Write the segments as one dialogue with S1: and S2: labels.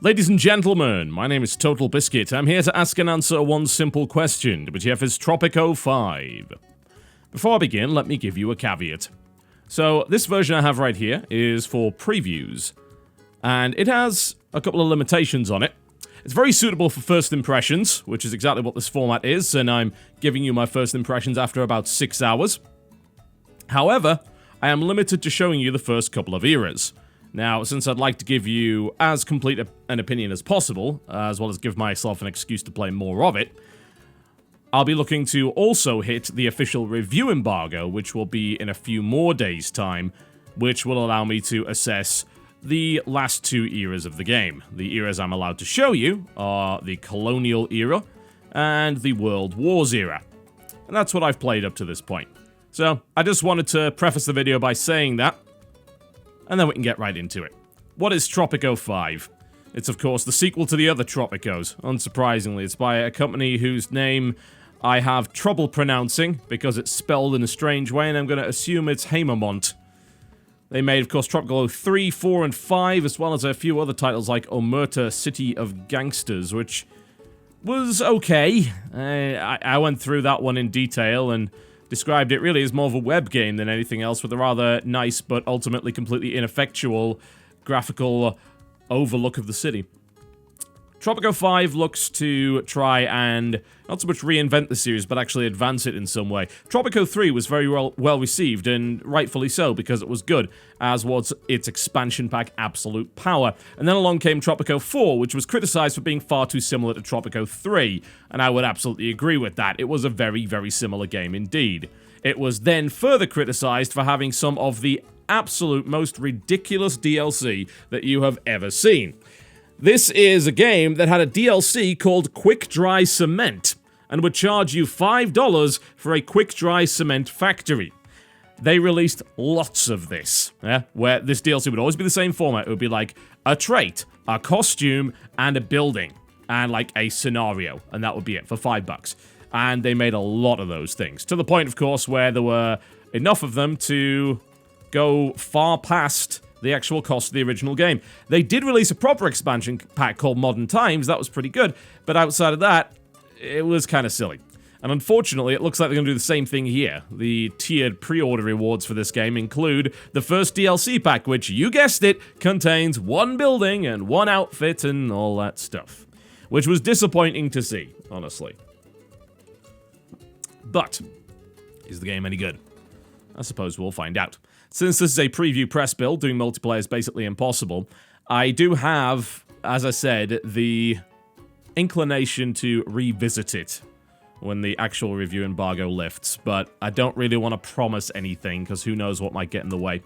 S1: Ladies and gentlemen, my name is TotalBiscuit. I'm here to ask and answer one simple question. WTF is Tropico 5. Before I begin, let me give you a caveat. So, this version I have right here is for previews, and it has a couple of limitations on it. It's very suitable for first impressions, which is exactly what this format is, and I'm giving you my first impressions after about 6 hours. However, I am limited to showing you the first couple of eras. Now, since I'd like to give you as complete an opinion as possible, as well as give myself an excuse to play more of it, I'll be looking to also hit the official review embargo, which will be in a few more days' time, which will allow me to assess the last 2 eras of the game. The eras I'm allowed to show you are the Colonial era and the World Wars era. And that's what I've played up to this point. So, I just wanted to preface the video by saying that, and then we can get right into it. What is Tropico 5? It's, of course, the sequel to the other Tropicos. Unsurprisingly, it's by a company whose name I have trouble pronouncing because it's spelled in a strange way, and I'm going to assume it's Haemimont. They made, of course, Tropico 3, 4, and 5, as well as a few other titles like Omerta City of Gangsters, which was okay. I went through that one in detail and described it really as more of a web game than anything else, with a rather nice but ultimately completely ineffectual graphical overlook of the city. Tropico 5 looks to try and not so much reinvent the series, but actually advance it in some way. Tropico 3 was very well received, and rightfully so, because it was good, as was its expansion pack Absolute Power. And then along came Tropico 4, which was criticized for being far too similar to Tropico 3, and I would absolutely agree with that. It was a very, very similar game indeed. It was then further criticized for having some of the absolute most ridiculous DLC that you have ever seen. This is a game that had a DLC called Quick Dry Cement, and would charge you $5 for a quick dry cement factory. They released lots of this, where this DLC would always be the same format. It would be like a trait, a costume, and a building, and like a scenario, and that would be it for $5. And they made a lot of those things, to the point, of course, where there were enough of them to go far past the actual cost of the original game. They did release a proper expansion pack called Modern Times. That was pretty good, but outside of that, it was kind of silly. And unfortunately, it looks like they're going to do the same thing here. The tiered pre-order rewards for this game include the first DLC pack, which, you guessed it, contains 1 building and 1 outfit and all that stuff. Which was disappointing to see, honestly. But, is the game any good? I suppose we'll find out. Since this is a preview press build, doing multiplayer is basically impossible, I do have, as I said, the inclination to revisit it when the actual review embargo lifts, but I don't really want to promise anything, because who knows what might get in the way.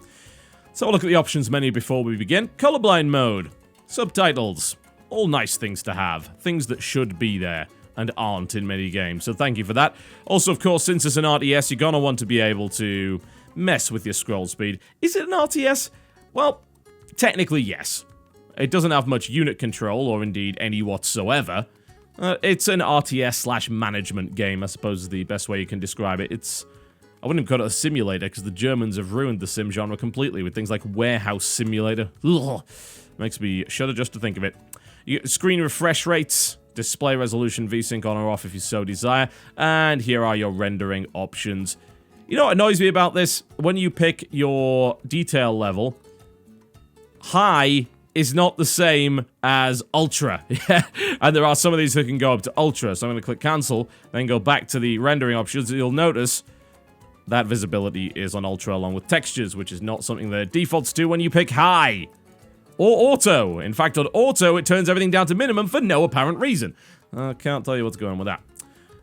S1: So we'll look at the options menu before we begin. Colorblind mode, subtitles, all nice things to have, things that should be there and aren't in many games, so thank you for that. Also, of course, since it's an RTS, you're going to want to be able to mess with your scroll speed. Is it an RTS? Well, technically yes. It doesn't have much unit control, or indeed any whatsoever. It's an RTS/management game, I suppose is the best way you can describe it. I wouldn't call it a simulator, because the Germans have ruined the sim genre completely with things like Warehouse Simulator. Ugh. Makes me shudder just to think of it. You get screen refresh rates, display resolution, VSync on or off if you so desire, and here are your rendering options. You know what annoys me about this? When you pick your detail level, high is not the same as ultra. And there are some of these that can go up to ultra, so I'm going to click cancel, then go back to the rendering options. You'll notice that visibility is on ultra along with textures, which is not something that it defaults to when you pick high. Or auto. In fact, on auto, it turns everything down to minimum for no apparent reason. I can't tell you what's going on with that.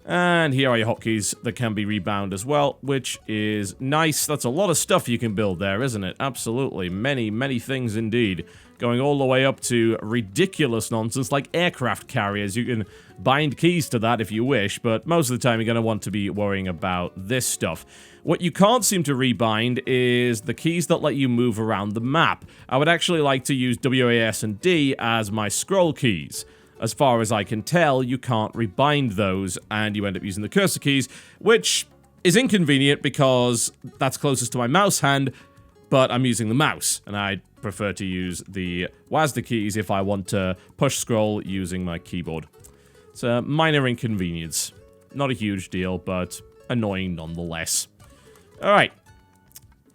S1: And here are your hotkeys that can be rebound as well, which is nice. That's a lot of stuff you can build there, isn't it? Absolutely. Many, many things indeed. Going all the way up to ridiculous nonsense like aircraft carriers. You can bind keys to that if you wish, but most of the time you're going to want to be worrying about this stuff. What you can't seem to rebind is the keys that let you move around the map. I would actually like to use WAS and D as my scroll keys. As far as I can tell, you can't rebind those, and you end up using the cursor keys, which is inconvenient because that's closest to my mouse hand, but I'm using the mouse, and I prefer to use the WASD keys if I want to push scroll using my keyboard. It's a minor inconvenience. Not a huge deal, but annoying nonetheless. Alright.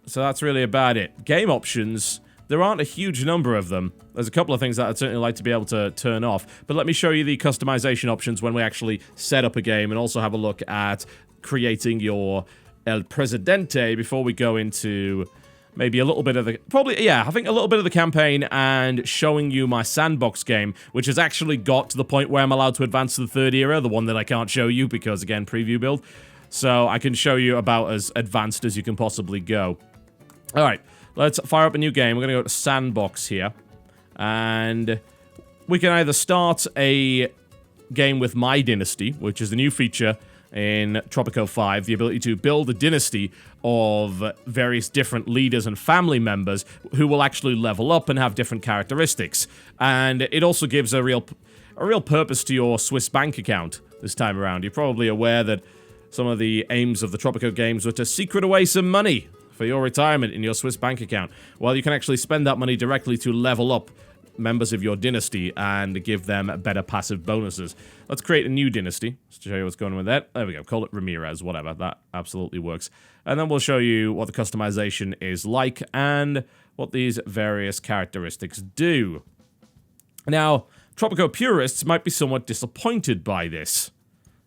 S1: So that's really about it. Game options, there aren't a huge number of them. There's a couple of things that I'd certainly like to be able to turn off. But let me show you the customization options when we actually set up a game, and also have a look at creating your El Presidente before we go into maybe a little bit of the... I think a little bit of the campaign, and showing you my Sandbox game, which has actually got to the point where I'm allowed to advance to the third era, the one that I can't show you because, again, preview build. So I can show you about as advanced as you can possibly go. Alright, let's fire up a new game. We're going to go to Sandbox here. And we can either start a game with My Dynasty, which is the new feature in Tropico 5, the ability to build a dynasty of various different leaders and family members who will actually level up and have different characteristics. And it also gives a real purpose to your Swiss bank account this time around. You're probably aware that some of the aims of the Tropico games were to secret away some money for your retirement in your Swiss bank account. Well, you can actually spend that money directly to level up members of your dynasty and give them better passive bonuses. Let's create a new dynasty, just to show you what's going on with that. There we go, call it Ramirez, whatever, that absolutely works. And then we'll show you what the customization is like and what these various characteristics do. Now, Tropico purists might be somewhat disappointed by this,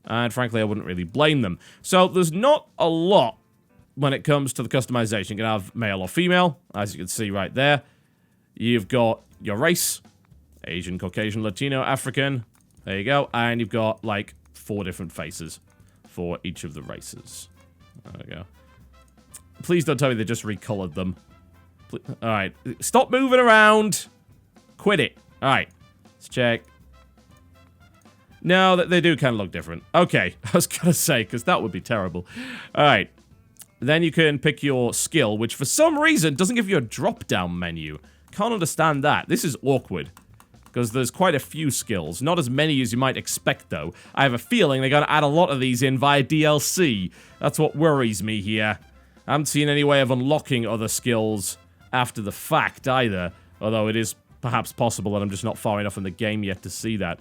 S1: and frankly I wouldn't really blame them. So there's not a lot when it comes to the customization. You can have male or female, as you can see right there. You've got your race, Asian, Caucasian, Latino, African, there you go, and you've got like 4 different faces for each of the races. There we go. Please don't tell me they just recolored them. Alright, stop moving around! Quit it. Alright, let's check. No, they do kind of look different. Okay, I was gonna say, because that would be terrible. Alright, then you can pick your skill, which for some reason doesn't give you a drop-down menu. Can't understand that. This is awkward, because there's quite a few skills. Not as many as you might expect, though. I have a feeling they're going to add a lot of these in via DLC. That's what worries me here. I haven't seen any way of unlocking other skills after the fact, either. Although it is perhaps possible that I'm just not far enough in the game yet to see that.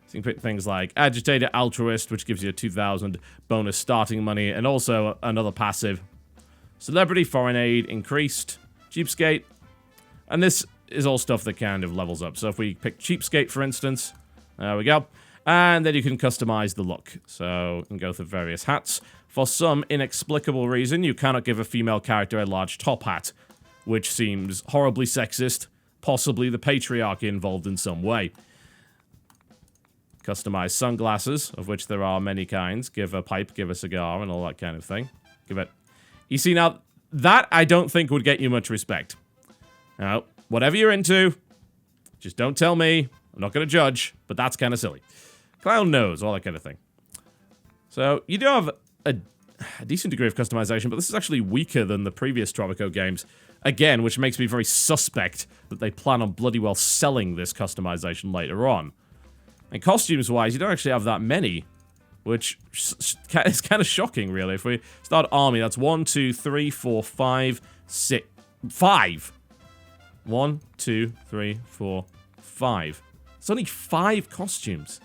S1: So you can pick things like Agitator Altruist, which gives you a 2,000 bonus starting money, and also another passive. Celebrity, Foreign Aid, Increased, Cheapskate. And this is all stuff that kind of levels up. So if we pick Cheapskate, for instance, there we go. And then you can customize the look. So you can go through various hats. For some inexplicable reason, you cannot give a female character a large top hat, which seems horribly sexist, possibly the patriarchy involved in some way. Customize sunglasses, of which there are many kinds. Give a pipe, give a cigar, and all that kind of thing. Give it... You see, now, that I don't think would get you much respect. Now, whatever you're into, just don't tell me. I'm not going to judge, but that's kind of silly. Clown nose, all that kind of thing. So, you do have a decent degree of customization, but this is actually weaker than the previous Tropico games. Again, which makes me very suspect that they plan on bloody well selling this customization later on. And costumes-wise, you don't actually have that many, which is kind of shocking, really. If we start army, that's 1, 2, 3, 4, 5, 6... 5! 1, 2, 3, 4, 5. It's only 5 costumes.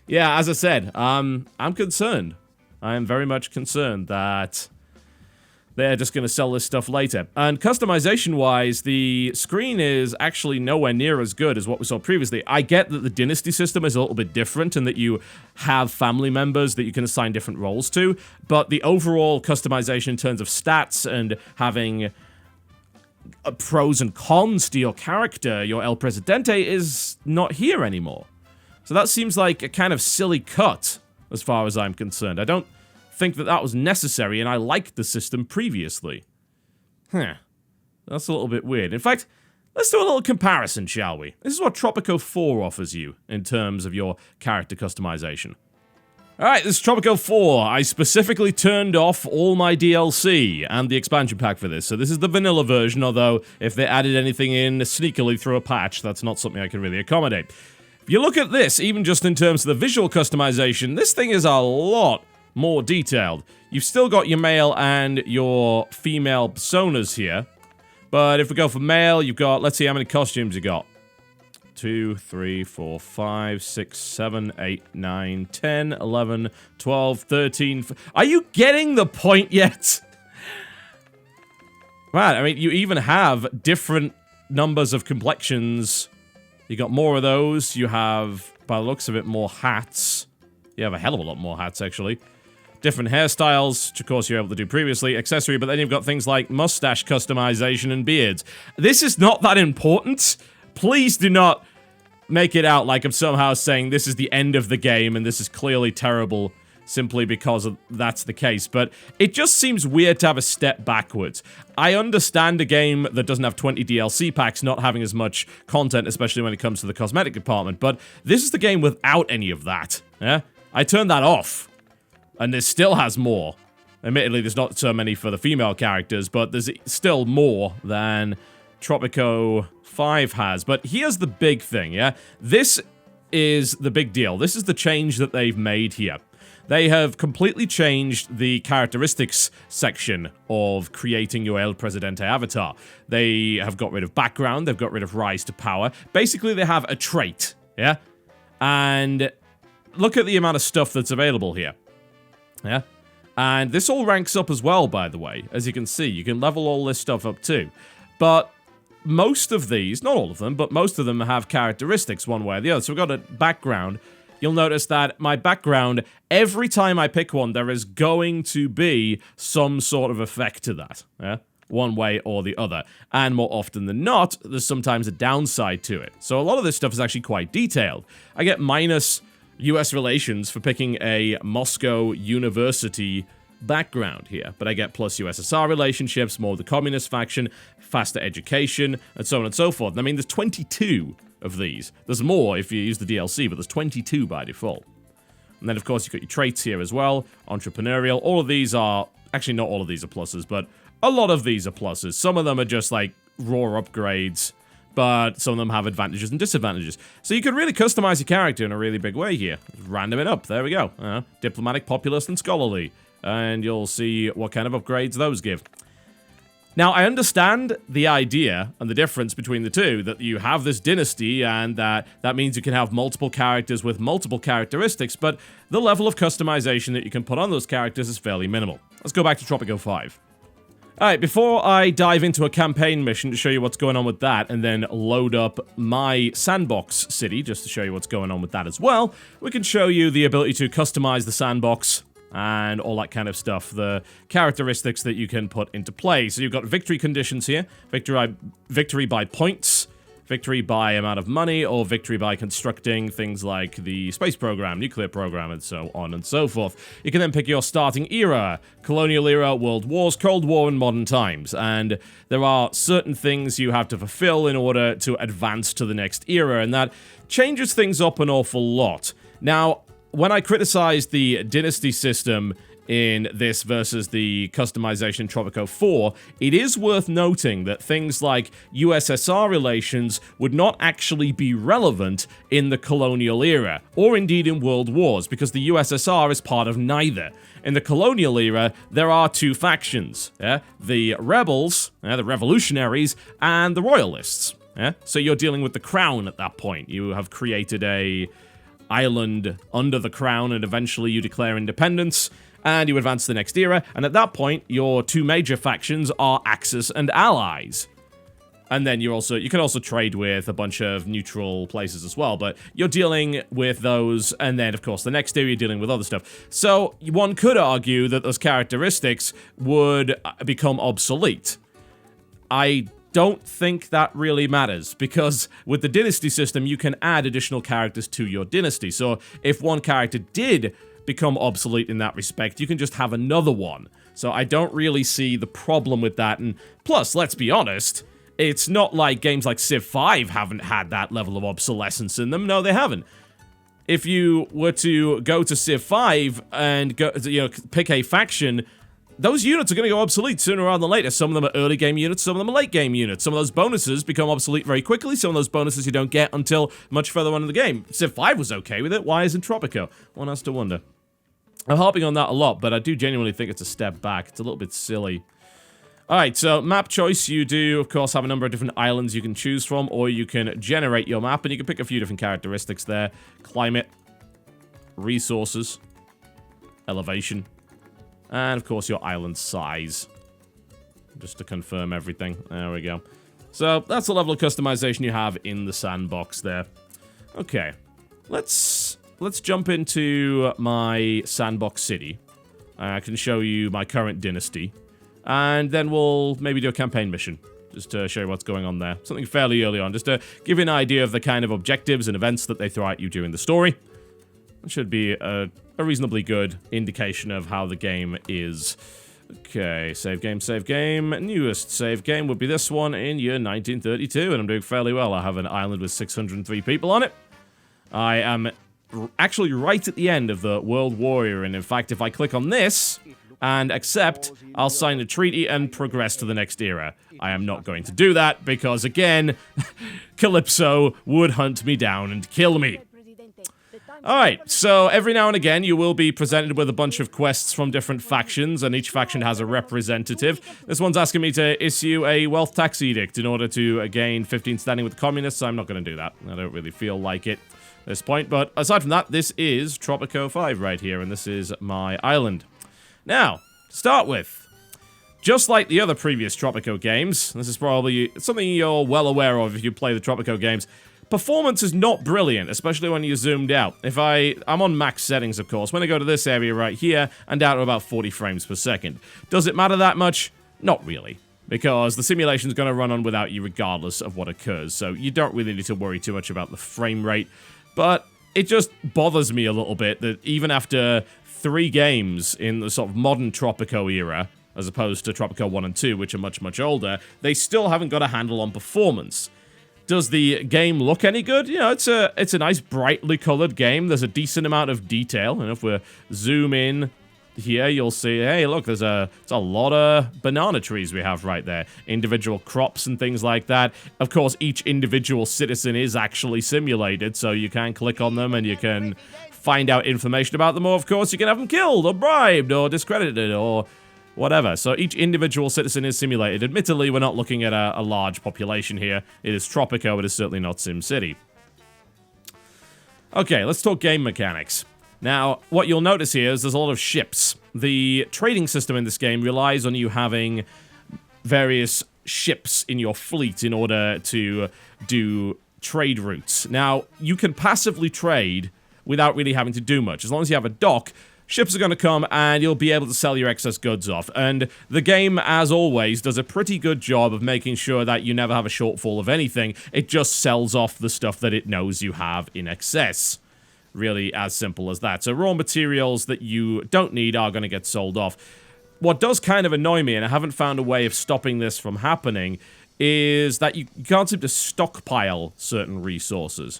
S1: Yeah, as I said, I'm concerned. I am very much concerned that they're just going to sell this stuff later. And customization-wise, the screen is actually nowhere near as good as what we saw previously. I get that the Dynasty system is a little bit different and that you have family members that you can assign different roles to, but the overall customization in terms of stats and having pros and cons to your character, your El Presidente, is not here anymore. So that seems like a kind of silly cut, as far as I'm concerned. I don't think that was necessary, and I liked the system previously. That's a little bit weird. In fact, let's do a little comparison, shall we? This is what Tropico 4 offers you in terms of your character customization. Alright, this is Tropico 4. I specifically turned off all my DLC and the expansion pack for this. So this is the vanilla version, although if they added anything in sneakily through a patch, that's not something I can really accommodate. If you look at this, even just in terms of the visual customization, this thing is a lot more detailed. You've still got your male and your female personas here, But if we go for male, you've got, let's see how many costumes you got. 2, 3, 4, 5, 6, 7, 8, 9, 10, 11, 12, 13... Are you getting the point yet? Right, I mean, you even have different numbers of complexions. You got more of those. You have, by the looks of it, more hats. You have a hell of a lot more hats, actually. Different hairstyles, which of course you're able to do previously. Accessory, but then you've got things like mustache customization and beards. This is not that important. Please do not make it out like I'm somehow saying this is the end of the game and this is clearly terrible simply because that's the case. But it just seems weird to have a step backwards. I understand a game that doesn't have 20 DLC packs not having as much content, especially when it comes to the cosmetic department, but this is the game without any of that. Yeah? I turned that off, and this still has more. Admittedly, there's not so many for the female characters, but there's still more than Tropico 5 has. But here's the big thing, yeah? This is the big deal. This is the change that they've made here. They have completely changed the characteristics section of creating your El Presidente avatar. They have got rid of background, they've got rid of rise to power. Basically, they have a trait, yeah? And look at the amount of stuff that's available here, yeah? And this all ranks up as well, by the way. As you can see, you can level all this stuff up too. But most of these, not all of them, but most of them have characteristics one way or the other. So we've got a background. You'll notice that my background, every time I pick one, there is going to be some sort of effect to that, yeah? One way or the other. And more often than not, there's sometimes a downside to it. So a lot of this stuff is actually quite detailed. I get minus US relations for picking a Moscow University background here, but I get plus USSR relationships, more of the communist faction, faster education, and so on and so forth. I mean, there's 22 of these. There's more if you use the DLC, but there's 22 by default. And then, of course, you've got your traits here as well. Entrepreneurial. All of these are... Actually, not all of these are pluses, but a lot of these are pluses. Some of them are just, like, raw upgrades, but some of them have advantages and disadvantages. So you could really customize your character in a really big way here. Just random it up. There we go. Diplomatic, populist, and scholarly. And you'll see what kind of upgrades those give. Now, I understand the idea and the difference between the two, that you have this dynasty and that means you can have multiple characters with multiple characteristics, but the level of customization that you can put on those characters is fairly minimal. Let's go back to Tropico 5. Alright, before I dive into a campaign mission to show you what's going on with that, and then load up my Sandbox city, just to show you what's going on with that as well, we can show you the ability to customize the Sandbox and all that kind of stuff, the characteristics that you can put into play. So you've got victory conditions here, victory by points, victory by amount of money, or victory by constructing things like the space program, nuclear program, and so on and so forth. You can then pick your starting era, colonial era, world wars, Cold War, and modern times. And there are certain things you have to fulfill in order to advance to the next era, and that changes things up an awful lot. Now, when I criticized the Dynasty system in this versus the customization in Tropico 4, it is worth noting that things like USSR relations would not actually be relevant in the colonial era, or indeed in world wars, because the USSR is part of neither. In the colonial era, there are two factions, yeah? The rebels, the revolutionaries, and the royalists. Yeah? So you're dealing with the crown at that point. You have created a island under the crown, and eventually you declare independence, and you advance to the next era, and at that point, your two major factions are Axis and Allies. And then you can also trade with a bunch of neutral places as well, but you're dealing with those, and then, of course, the next era you're dealing with other stuff. So, one could argue that those characteristics would become obsolete. I don't think that really matters, because with the Dynasty system, you can add additional characters to your Dynasty. So if one character did become obsolete in that respect, you can just have another one. So I don't really see the problem with that. And plus, let's be honest, it's not like games like Civ 5 haven't had that level of obsolescence in them. No, they haven't. If you were to go to Civ 5 and go, pick a faction, those units are going to go obsolete sooner rather than later. Some of them are early game units, some of them are late game units. Some of those bonuses become obsolete very quickly, some of those bonuses you don't get until much further on in the game. Civ 5 was okay with it, why isn't Tropico? One has to wonder. I'm harping on that a lot, but I do genuinely think it's a step back. It's a little bit silly. Alright, so map choice, you do, of course, have a number of different islands you can choose from, or you can generate your map, and you can pick a few different characteristics there. Climate, resources, elevation, and, of course, your island size. Just to confirm everything. There we go. So, that's the level of customization you have in the sandbox there. Okay, let's jump into my sandbox city. I can show you my current dynasty. And then we'll maybe do a campaign mission, just to show you what's going on there. Something fairly early on, just to give you an idea of the kind of objectives and events that they throw at you during the story. It should be a reasonably good indication of how the game is. Okay, save game, save game. Newest save game would be this one in year 1932, and I'm doing fairly well. I have an island with 603 people on it. I am actually right at the end of the World War era, and in fact, if I click on this and accept, I'll sign a treaty and progress to the next era. I am not going to do that because, again, Calypso would hunt me down and kill me. Alright, so every now and again you will be presented with a bunch of quests from different factions, and each faction has a representative. This one's asking me to issue a wealth tax edict in order to gain 15 standing with the communists. I'm not going to do that. I don't really feel like it at this point, but aside from that, this is Tropico 5 right here, and this is my island. Now, to start with, just like the other previous Tropico games, this is probably something you're well aware of if you play the Tropico games, performance is not brilliant, especially when you're zoomed out. I'm on max settings, of course. When I go to this area right here, I'm down to about 40 frames per second. Does it matter that much? Not really, because the simulation's going to run on without you regardless of what occurs, so you don't really need to worry too much about the frame rate, but it just bothers me a little bit that even after 3 games in the sort of modern Tropico era, as opposed to Tropico 1 and 2, which are much, much older, they still haven't got a handle on performance. Does the game look any good? You know, it's a nice, brightly colored game. There's a decent amount of detail, and if we zoom in here, you'll see, hey, look, it's a lot of banana trees we have right there. Individual crops and things like that. Of course, each individual citizen is actually simulated, so you can click on them and you can find out information about them, or of course you can have them killed, or bribed, or discredited, or whatever. So each individual citizen is simulated. Admittedly, we're not looking at a large population here. It is Tropico, it is certainly not SimCity. Okay, let's talk game mechanics. Now, what you'll notice here is there's a lot of ships. The trading system in this game relies on you having various ships in your fleet in order to do trade routes. Now, you can passively trade without really having to do much. As long as you have a dock, ships are going to come and you'll be able to sell your excess goods off. And the game, as always, does a pretty good job of making sure that you never have a shortfall of anything. It just sells off the stuff that it knows you have in excess. Really as simple as that. So raw materials that you don't need are going to get sold off. What does kind of annoy me, and I haven't found a way of stopping this from happening, is that you can't seem to stockpile certain resources.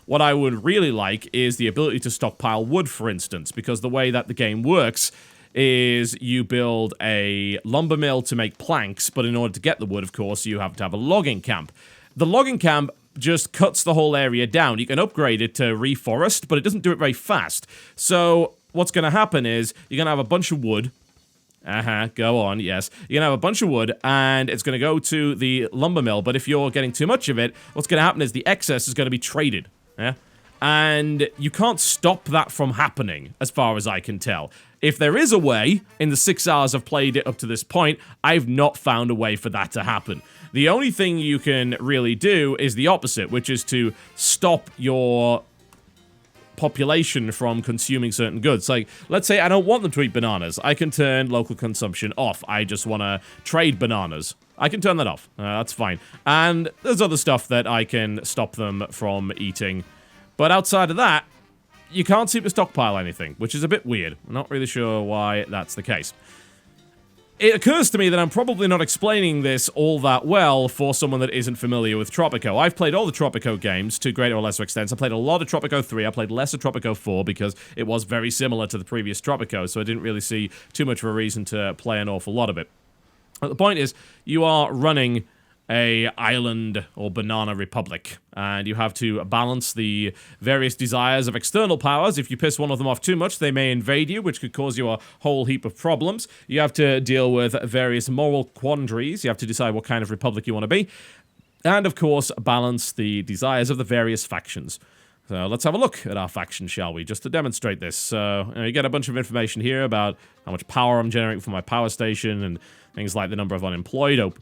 S1: What I would really like is the ability to stockpile wood, for instance, because the way that the game works is you build a lumber mill to make planks, but in order to get the wood, of course, you have to have a logging camp. The logging camp just cuts the whole area down. You can upgrade it to reforest, but it doesn't do it very fast. So what's going to happen is you're going to have a bunch of wood. Go on, yes. You're going to have a bunch of wood, and it's going to go to the lumber mill, but if you're getting too much of it, what's going to happen is the excess is going to be traded. Yeah? And you can't stop that from happening, as far as I can tell. If there is a way, in the 6 hours I've played it up to this point, I've not found a way for that to happen. The only thing you can really do is the opposite, which is to stop your population from consuming certain goods. Like, let's say I don't want them to eat bananas. I can turn local consumption off. I just want to trade bananas. I can turn that off. That's fine. And there's other stuff that I can stop them from eating. But outside of that, you can't seem to stockpile anything, which is a bit weird. I'm not really sure why that's the case. It occurs to me that I'm probably not explaining this all that well for someone that isn't familiar with Tropico. I've played all the Tropico games to greater or lesser extents. I played a lot of Tropico 3, I played less of Tropico 4 because it was very similar to the previous Tropico, so I didn't really see too much of a reason to play an awful lot of it. But the point is, you are running a island or banana republic, and you have to balance the various desires of external powers. If you piss one of them off too much, they may invade you, which could cause you a whole heap of problems. You have to deal with various moral quandaries. You have to decide what kind of republic you want to be, and of course balance the desires of the various factions. So let's have a look at our faction, shall we, just to demonstrate this. So you get a bunch of information here about how much power I'm generating from my power station, and things like the number of unemployed,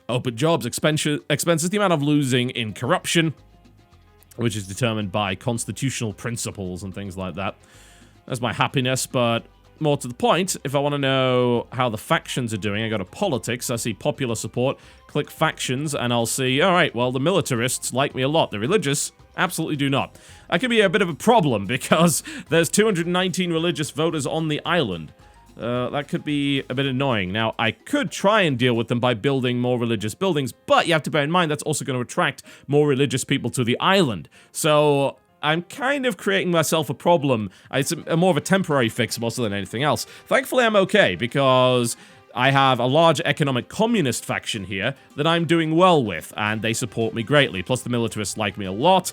S1: open jobs, expenses, the amount of losing in corruption, which is determined by constitutional principles and things like that. That's my happiness, but more to the point, if I want to know how the factions are doing, I go to politics, I see popular support, click factions, and I'll see, alright, well, the militarists like me a lot. The religious absolutely do not. That could be a bit of a problem, because there's 219 religious voters on the island. That could be a bit annoying. Now, I could try and deal with them by building more religious buildings, but you have to bear in mind that's also going to attract more religious people to the island. So I'm kind of creating myself a problem. It's more of a temporary fix more so than anything else. Thankfully, I'm okay, because I have a large economic communist faction here that I'm doing well with, and they support me greatly. Plus, the militarists like me a lot.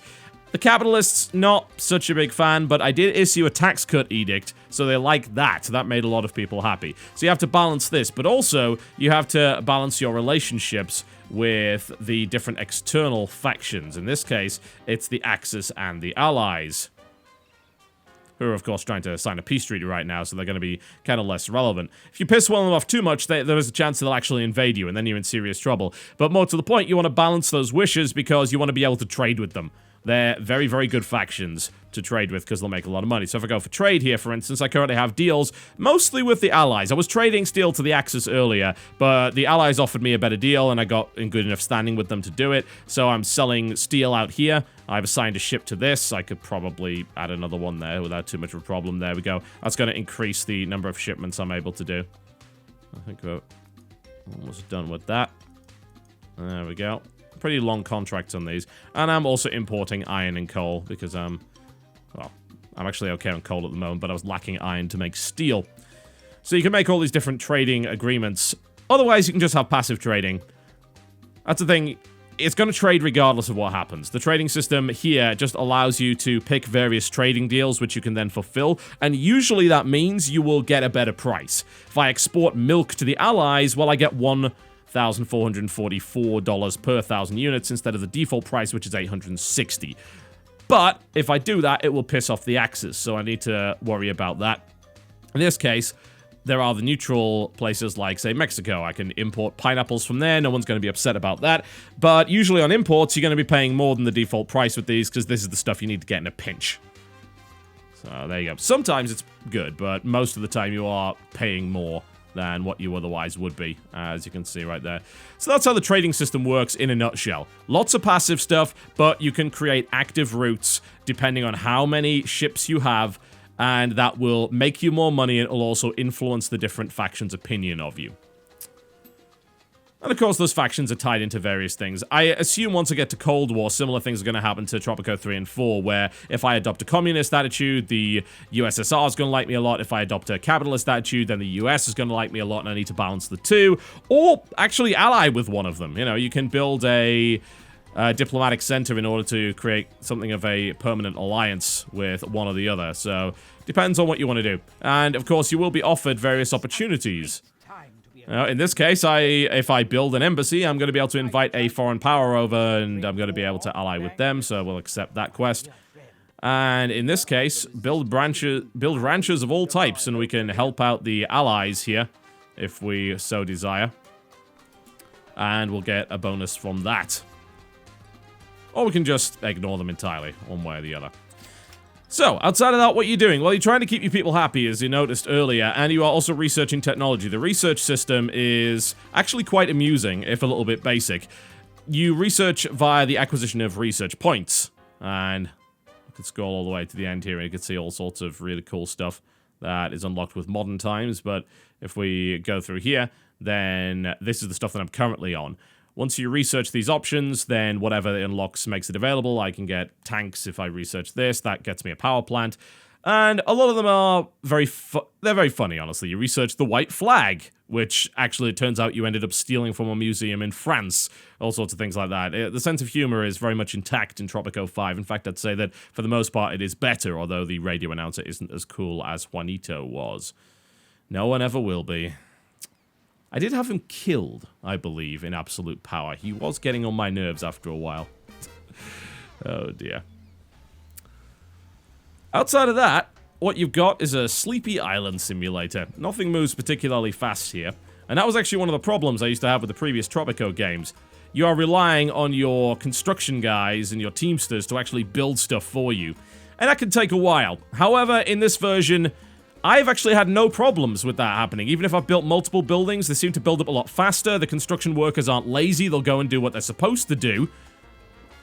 S1: The capitalists, not such a big fan, but I did issue a tax cut edict, so they like that. That made a lot of people happy. So you have to balance this, but also you have to balance your relationships with the different external factions. In this case, it's the Axis and the Allies, who are, of course, trying to sign a peace treaty right now, so they're going to be kind of less relevant. If you piss one of them off too much, there is a chance they'll actually invade you, and then you're in serious trouble. But more to the point, you want to balance those wishes because you want to be able to trade with them. They're very, very good factions to trade with because they'll make a lot of money. So if I go for trade here, for instance, I currently have deals mostly with the Allies. I was trading steel to the Axis earlier, but the Allies offered me a better deal, and I got in good enough standing with them to do it. So I'm selling steel out here. I've assigned a ship to this. I could probably add another one there without too much of a problem. There we go. That's going to increase the number of shipments I'm able to do. I think we're almost done with that. There we go. Pretty long contracts on these. And I'm also importing iron and coal because, well, I'm actually okay on coal at the moment, but I was lacking iron to make steel. So you can make all these different trading agreements. Otherwise, you can just have passive trading. That's the thing. It's going to trade regardless of what happens. The trading system here just allows you to pick various trading deals, which you can then fulfill. And usually that means you will get a better price. If I export milk to the Allies, well, I get $1,444 per 1,000 units instead of the default price, which is $860. But if I do that, it will piss off the Axis, so I need to worry about that. In this case, there are the neutral places like, say, Mexico. I can import pineapples from there. No one's going to be upset about that. But usually on imports, you're going to be paying more than the default price with these because this is the stuff you need to get in a pinch. So there you go. Sometimes it's good, but most of the time you are paying more than what you otherwise would be, as you can see right there. So that's how the trading system works in a nutshell. Lots of passive stuff, but you can create active routes depending on how many ships you have, and that will make you more money, and it will also influence the different factions' opinion of you. And of course, those factions are tied into various things. I assume once I get to Cold War, similar things are going to happen to Tropico 3 and 4, where if I adopt a communist attitude, the USSR is going to like me a lot. If I adopt a capitalist attitude, then the US is going to like me a lot, and I need to balance the two. Or actually ally with one of them. You know, you can build a diplomatic center in order to create something of a permanent alliance with one or the other. So, depends on what you want to do. And of course, you will be offered various opportunities. In this case, if I build an embassy, I'm going to be able to invite a foreign power over, and I'm going to be able to ally with them, so we'll accept that quest. And in this case, build ranches of all types, and we can help out the allies here, if we so desire. And we'll get a bonus from that. Or we can just ignore them entirely, one way or the other. So, outside of that, what are you doing? Well, you're trying to keep your people happy, as you noticed earlier, and you are also researching technology. The research system is actually quite amusing, if a little bit basic. You research via the acquisition of research points, and you can scroll all the way to the end here, and you can see all sorts of really cool stuff that is unlocked with modern times, but if we go through here, then this is the stuff that I'm currently on. Once you research these options, then whatever it unlocks makes it available. I can get tanks if I research this. That gets me a power plant. And a lot of them are they're very funny, honestly. You research the white flag, which actually it turns out you ended up stealing from a museum in France. All sorts of things like that. The sense of humor is very much intact in Tropico 5. In fact, I'd say that for the most part it is better, although the radio announcer isn't as cool as Juanito was. No one ever will be. I did have him killed, I believe, in Absolute Power. He was getting on my nerves after a while. Oh dear. Outside of that, what you've got is a sleepy island simulator. Nothing moves particularly fast here. And that was actually one of the problems I used to have with the previous Tropico games. You are relying on your construction guys and your teamsters to actually build stuff for you. And that can take a while. However, in this version, I've actually had no problems with that happening. Even if I've built multiple buildings, they seem to build up a lot faster. The construction workers aren't lazy. They'll go and do what they're supposed to do.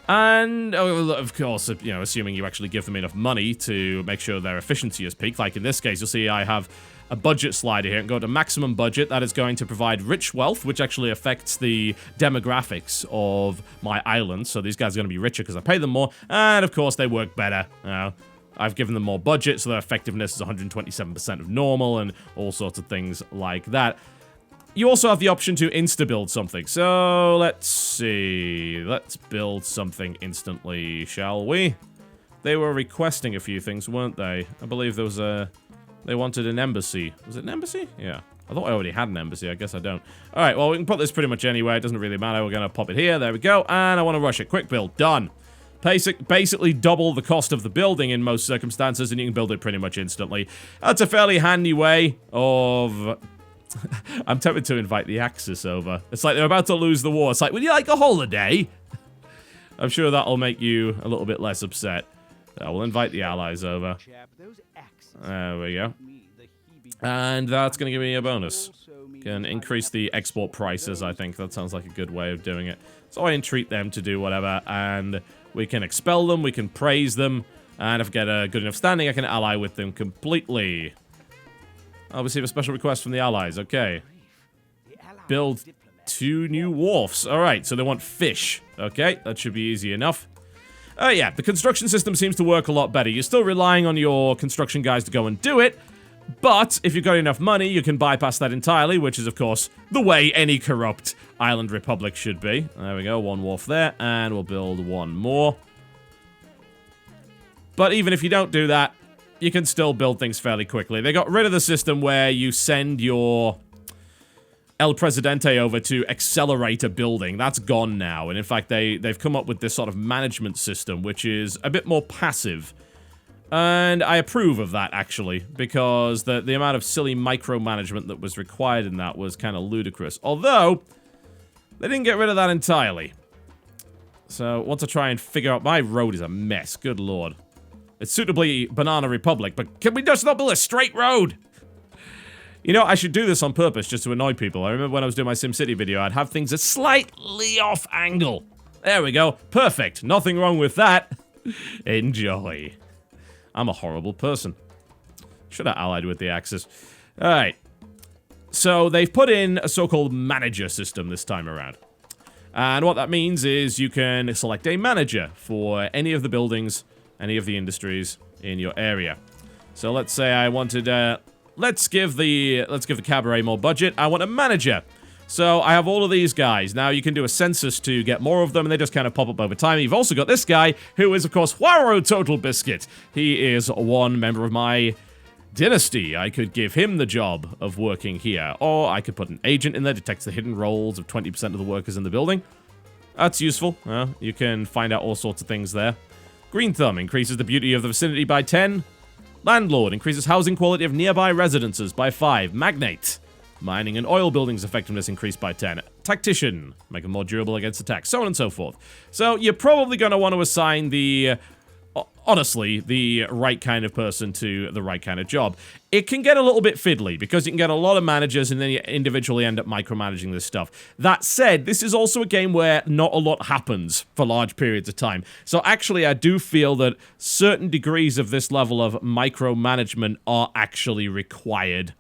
S1: And, of course, you know, assuming you actually give them enough money to make sure their efficiency is peaked. Like in this case, you'll see I have a budget slider here and go to maximum budget. That is going to provide rich wealth, which actually affects the demographics of my island. So these guys are going to be richer because I pay them more. And, of course, they work better. I've given them more budget, so their effectiveness is 127% of normal and all sorts of things like that. You also have the option to insta-build something. So, let's see. Let's build something instantly, shall we? They were requesting a few things, weren't they? I believe there was a... They wanted an embassy. Was it an embassy? Yeah. I thought I already had an embassy. I guess I don't. Alright, well, we can put this pretty much anywhere. It doesn't really matter. We're going to pop it here. There we go. And I want to rush it. Quick build. Done. Basically double the cost of the building in most circumstances, and you can build it pretty much instantly. That's a fairly handy way of... I'm tempted to invite the Axis over. It's like they're about to lose the war. It's like, would you like a holiday? I'm sure that'll make you a little bit less upset. We'll invite the allies over. There we go. And that's going to give me a bonus. Can increase the export prices, I think. That sounds like a good way of doing it. So I entreat them to do whatever, and we can expel them, we can praise them, and if I get a good enough standing, I can ally with them completely. I'll receive a special request from the allies. Okay. Build 2 new wharfs. Alright, so they want fish. Okay, that should be easy enough. Yeah, the construction system seems to work a lot better. You're still relying on your construction guys to go and do it, but if you've got enough money, you can bypass that entirely, which is, of course, the way any corrupt island republic should be. There we go, 1 wharf there, and we'll build 1 more. But even if you don't do that, you can still build things fairly quickly. They got rid of the system where you send your El Presidente over to accelerate a building. That's gone now. And in fact, they've come up with this sort of management system, which is a bit more passive. And I approve of that, actually, because the amount of silly micromanagement that was required in that was kind of ludicrous. Although, they didn't get rid of that entirely. So, once I try and figure out... My road is a mess, good lord. It's suitably Banana Republic, but can we just not build a straight road? You know, I should do this on purpose just to annoy people. I remember when I was doing my SimCity video, I'd have things a slightly off angle. There we go. Perfect. Nothing wrong with that. Enjoy. I'm a horrible person. Should have allied with the Axis. Alright. So, they've put in a so-called manager system this time around. And what that means is you can select a manager for any of the buildings, any of the industries in your area. So let's say I wanted, let's give the cabaret more budget. I want a manager. So I have all of these guys. Now you can do a census to get more of them, and they just kind of pop up over time. You've also got this guy, who is, of course, TotalBiscuit. He is one member of my Dynasty. I could give him the job of working here, or I could put an agent in there, detects the hidden roles of 20% of the workers in the building. That's useful. You can find out all sorts of things there. Green Thumb increases the beauty of the vicinity by 10. Landlord increases housing quality of nearby residences by 5. Magnate. Mining and oil buildings effectiveness increased by 10. Tactician. Make them more durable against attacks. So on and so forth. So you're probably going to want to assign the... honestly, the right kind of person to the right kind of job. It can get a little bit fiddly, because you can get a lot of managers and then you individually end up micromanaging this stuff. That said, this is also a game where not a lot happens for large periods of time. So actually, I do feel that certain degrees of this level of micromanagement are actually required.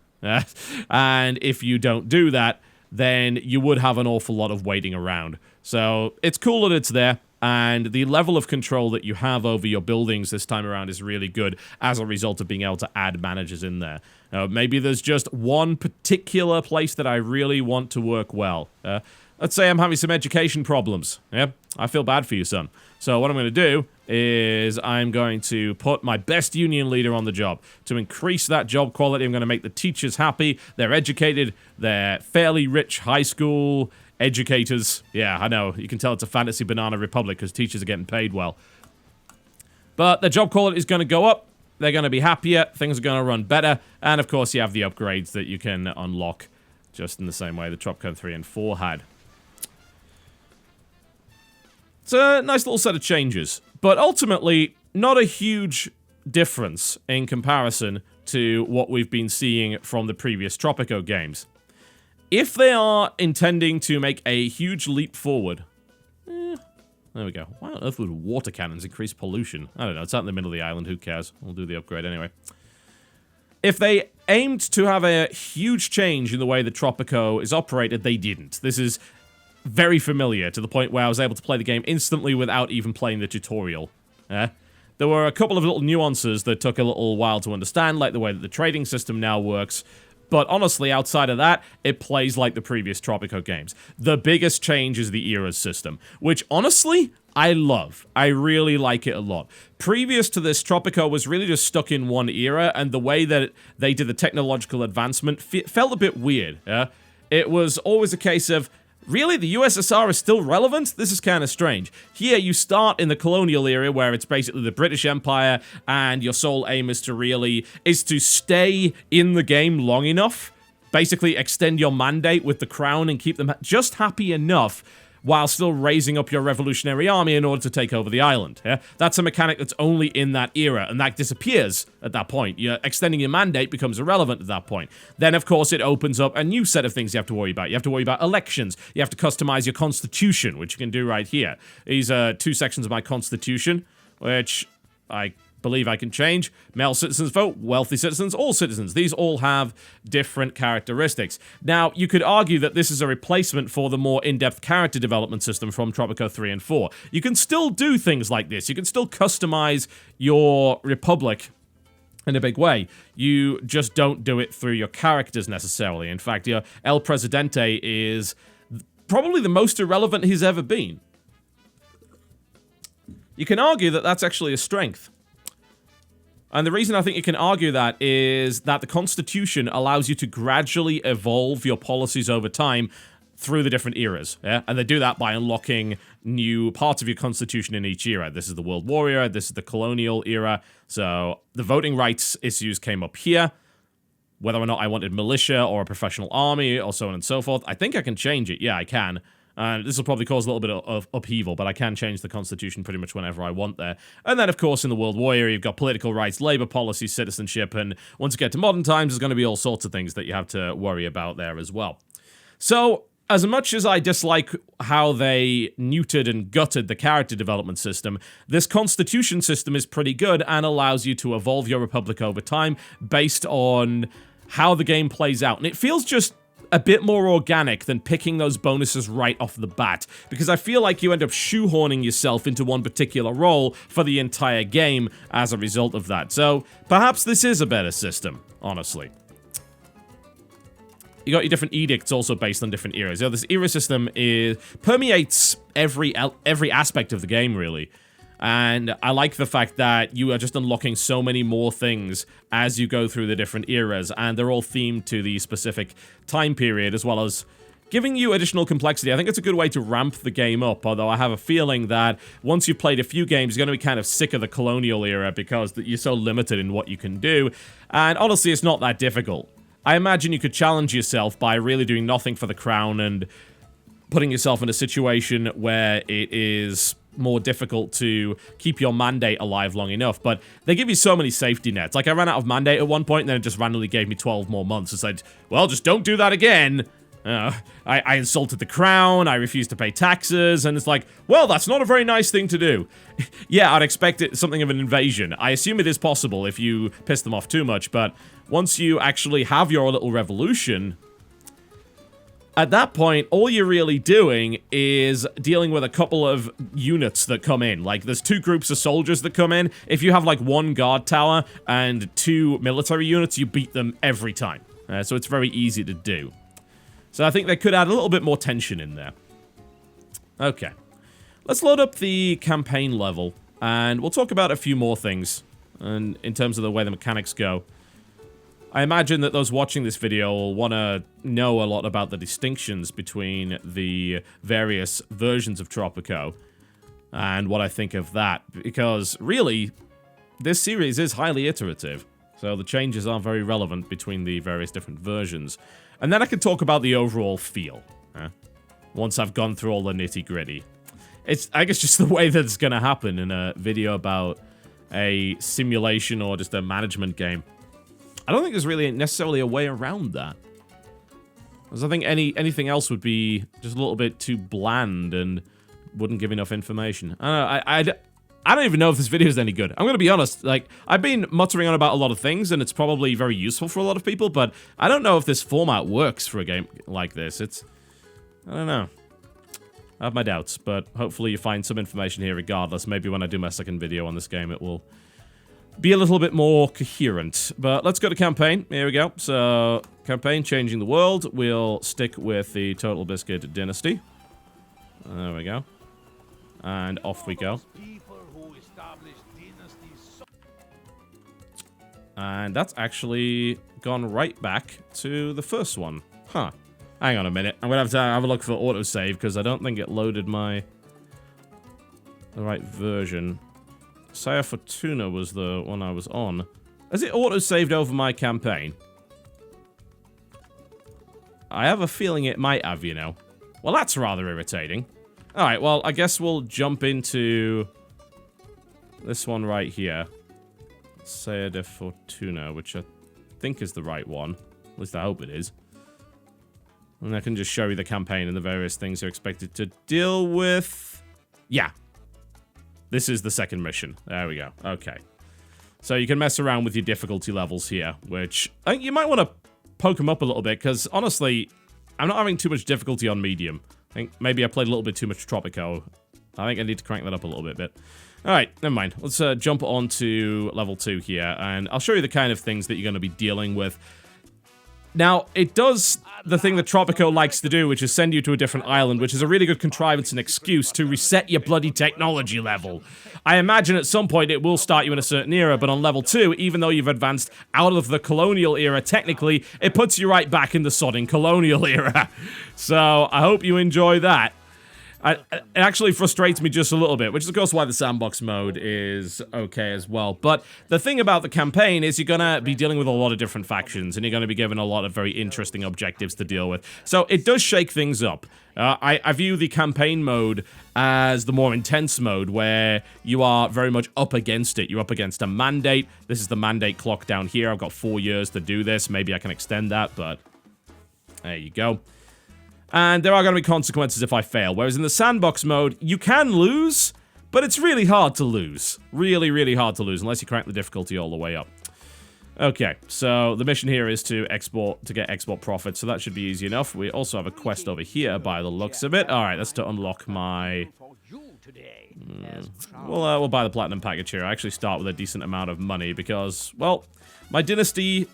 S1: And if you don't do that, then you would have an awful lot of waiting around. So it's cool that it's there. and the level of control that you have over your buildings this time around is really good as a result of being able to add managers in there. Maybe there's just one particular place that I really want to work well. Let's say I'm having some education problems. Yeah, I feel bad for you, son. So what I'm going to do is I'm going to put my best union leader on the job. To increase that job quality, I'm going to make the teachers happy. They're educated. They're fairly rich high school educators. Yeah, I know. You can tell it's a fantasy banana republic because teachers are getting paid well. But their job quality is going to go up. They're going to be happier. Things are going to run better. And, of course, you have the upgrades that you can unlock just in the same way the Tropico 3 and 4 had. It's a nice little set of changes, but ultimately not a huge difference in comparison to what we've been seeing from the previous Tropico games. If they are intending to make a huge leap forward... there we go. Why on earth would water cannons increase pollution? I don't know, it's out in the middle of the island, who cares? We'll do the upgrade anyway. If they aimed to have a huge change in the way the Tropico is operated, they didn't. This is very familiar, to the point where I was able to play the game instantly without even playing the tutorial. There were a couple of little nuances that took a little while to understand, like the way that the trading system now works, but honestly, outside of that, it plays like the previous Tropico games. The biggest change is the eras system, which honestly, I love. I really like it a lot. Previous to this, Tropico was really just stuck in one era, and the way that they did the technological advancement felt a bit weird. It was always a case of, really, the USSR is still relevant? This is kind of strange. Here, you start in the colonial era, where it's basically the British Empire, and your sole aim is to stay in the game long enough, basically extend your mandate with the crown and keep them just happy enough, while still raising up your revolutionary army in order to take over the island. That's a mechanic that's only in that era, and that disappears at that point. Extending your mandate becomes irrelevant at that point. Then, of course, it opens up a new set of things you have to worry about. You have to worry about elections. You have to customize your constitution, which you can do right here. These are 2 sections of my constitution, which I believe I can change. Male citizens vote, wealthy citizens, all citizens. These all have different characteristics. Now, you could argue that this is a replacement for the more in-depth character development system from Tropico 3 and 4. You can still do things like this. You can still customize your republic in a big way. You just don't do it through your characters necessarily. In fact, your El Presidente is probably the most irrelevant he's ever been. You can argue that that's actually a strength. And the reason I think you can argue that is that the Constitution allows you to gradually evolve your policies over time through the different eras, And they do that by unlocking new parts of your Constitution in each era. This is the World War era, this is the Colonial era, so the voting rights issues came up here. Whether or not I wanted militia or a professional army or so on and so forth, I think I can change it. Yeah, I can. This will probably cause a little bit of upheaval, but I can change the Constitution pretty much whenever I want there. And then, of course, in the World War era, you've got political rights, labor policy, citizenship, and once you get to modern times, there's going to be all sorts of things that you have to worry about there as well. So, as much as I dislike how they neutered and gutted the character development system, this Constitution system is pretty good and allows you to evolve your republic over time based on how the game plays out. And it feels just a bit more organic than picking those bonuses right off the bat, because I feel like you end up shoehorning yourself into one particular role for the entire game as a result of that. So perhaps this is a better system, honestly. You got your different edicts also based on different eras. This era system permeates every aspect of the game, really. And I like the fact that you are just unlocking so many more things as you go through the different eras, and they're all themed to the specific time period, as well as giving you additional complexity. I think it's a good way to ramp the game up, although I have a feeling that once you've played a few games, you're going to be kind of sick of the colonial era because you're so limited in what you can do, and honestly, it's not that difficult. I imagine you could challenge yourself by really doing nothing for the crown and putting yourself in a situation where it is more difficult to keep your mandate alive long enough, but they give you so many safety nets. Like, I ran out of mandate at one point, and then it just randomly gave me 12 more months. It said, well, just don't do that again. I insulted the crown, I refused to pay taxes, and it's like, well, that's not a very nice thing to do. Yeah, I'd expect it something of an invasion. I assume it is possible if you piss them off too much, but once you actually have your little revolution, At that point, all you're really doing is dealing with a couple of units that come in. Like, there's 2 groups of soldiers that come in. If you have, like, 1 guard tower and 2 military units, you beat them every time. So it's very easy to do. So I think they could add a little bit more tension in there. Okay. Let's load up the campaign level, and we'll talk about a few more things and in terms of the way the mechanics go. I imagine that those watching this video will want to know a lot about the distinctions between the various versions of Tropico and what I think of that, because really, this series is highly iterative, so the changes are very relevant between the various different versions. And then I can talk about the overall feel, once I've gone through all the nitty-gritty. It's, I guess, just the way that it's going to happen in a video about a simulation or just a management game. I don't think there's really necessarily a way around that. Because I think anything else would be just a little bit too bland and wouldn't give enough information. I don't even know if this video is any good. I'm going to be honest. Like, I've been muttering on about a lot of things, and it's probably very useful for a lot of people, but I don't know if this format works for a game like this. I don't know. I have my doubts, but hopefully you find some information here regardless. Maybe when I do my second video on this game, it will be a little bit more coherent. But let's go to campaign. Here we go. So, campaign, changing the world. We'll stick with the TotalBiscuit Dynasty. There we go. And off we go. And that's actually gone right back to the first one. Huh. Hang on a minute. I'm going to have a look for autosave, because I don't think it loaded the right version. Saya Fortuna was the one I was on. Has it auto-saved over my campaign? I have a feeling it might have, you know. Well, that's rather irritating. Alright, well, I guess we'll jump into this one right here. Saya de Fortuna, which I think is the right one. At least I hope it is. And I can just show you the campaign and the various things you're expected to deal with. Yeah. This is the second mission. There we go. Okay. So you can mess around with your difficulty levels here, which I think you might want to poke them up a little bit, because honestly, I'm not having too much difficulty on medium. I think maybe I played a little bit too much Tropico. I think I need to crank that up a little bit. Alright, never mind. Let's jump on to level 2 here, and I'll show you the kind of things that you're going to be dealing with. Now, it does the thing that Tropico likes to do, which is send you to a different island, which is a really good contrivance and excuse to reset your bloody technology level. I imagine at some point it will start you in a certain era, but on level 2, even though you've advanced out of the colonial era, technically, it puts you right back in the sodding colonial era. So, I hope you enjoy that. It actually frustrates me just a little bit, which is of course why the Sandbox mode is okay as well. But the thing about the campaign is you're going to be dealing with a lot of different factions, and you're going to be given a lot of very interesting objectives to deal with. So it does shake things up. I view the campaign mode as the more intense mode, where you are very much up against it. You're up against a mandate. This is the mandate clock down here. I've got 4 years to do this. Maybe I can extend that, but there you go. And there are going to be consequences if I fail. Whereas in the Sandbox mode, you can lose, but it's really hard to lose. Really, really hard to lose, unless you crank the difficulty all the way up. Okay, so the mission here is to get export profits, so that should be easy enough. We also have a quest over here by the looks of it. Alright, that's to unlock my... We'll buy the Platinum package here. I actually start with a decent amount of money because, well, my Dynasty